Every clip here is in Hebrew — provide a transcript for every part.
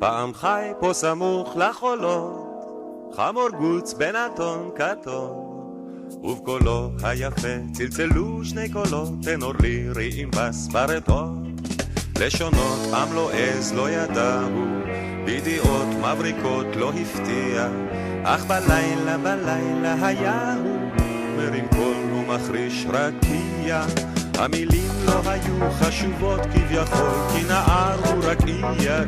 פעם חי פה סמוך לחולות, חמור גוץ בנתון קטון, ובקולו היפה צלצלו שני קולות, תנור לירי עם בס ברטון. לשונות עם לא עז לא ידעו, בידיעות מבריקות לא הפתיע, אך בלילה היה הוא מרים קול ומחריש רקיע. המילים לא היו חשובות כביכול, כי נער הוא רק איה,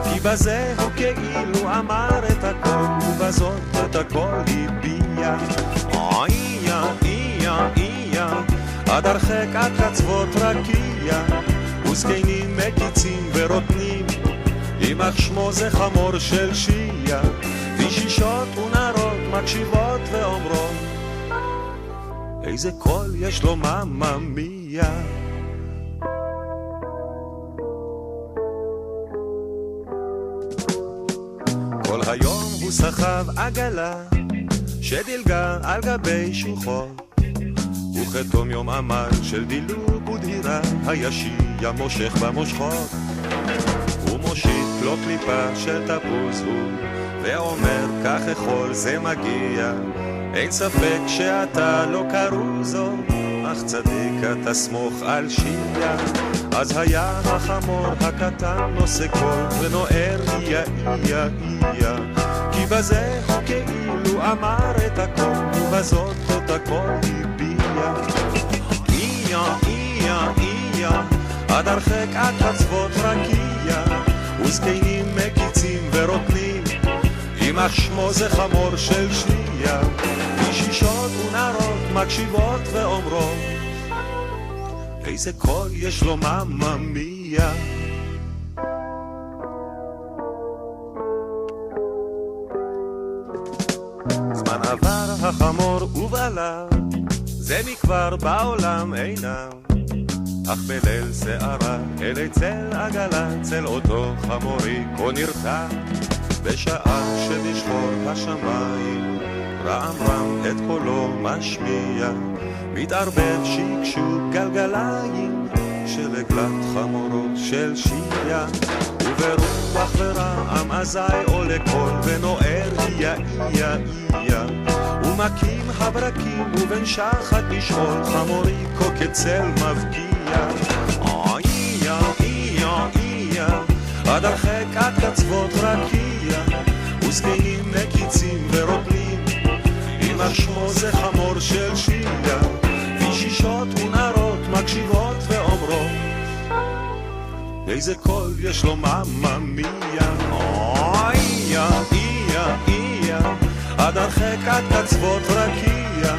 כי בזה הוא כאילו אמר את הכל, ובזאת את הכל הביע. איה, עד הרחק עד קצוות רקיע, וזקנים מקיצים ורוטנים, יימח שמו זה חמור של שיעה, וישישות ונערות מקשיבות ואומרות, איזה קול יש לו מאמא מיה. כל היום הוא סחב עגלה שדילגה על גבי שוחות, וכתום יום עמל של דילוג ודהירה, הישיע מושך במושכות. הוא מושיט לו קליפה של תפוז הוא, ואומר כך יכול זה מגיע, אין ספק שאתה לא קרוזו, אך צדיק אתה סמוך על שיעה. אז היה החמור הקטן נושא קול ונוער איה, כי בזה הוא כאילו אמר את הכל, ובזאת את הכל הביע. איה, עד הרחק עד קצוות רקיע, וזקנים מקיצים ורוטנים, יימח שמו זה חמור של שיעה, וישישות ונערות מקשיבות ואומרות, איזה קול יש לו מאמא מיה. זמן עבר החמור ובעלה, זה מכבר בעולם אינם, אך בליל שערה אלי צל עגלה, צל אותו חמורי כה נרתע, בשעה שבשחור השמיים רם את קולו משמיע, מתערבב שקשוק גלגליים של עגלת חמורו של שיעה, וברוח ורעם אזי עולה קול ונוער איה, ומקים הברקים ובין שחת לשאול, חמורי כה כצל מבקיע. איה, עד הרחק עד קצוות רקיע, וזקנים מקיצים ורוטנים, יימח שמו זה חמור של שיעה, וישישות ונערות מקשיבות ואומרות, איזה קול יש לו מאמא מיה. איה, עד הרחק עד קצוות רקיע,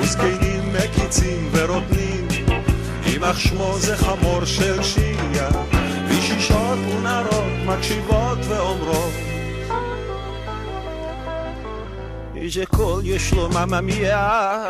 וזקנים מקיצים ורוטנים, יימח שמו זה חמור של שיעה, וישישות ונערות מקשיבות ואומרות, איזה קול יש לו מאמא מיה.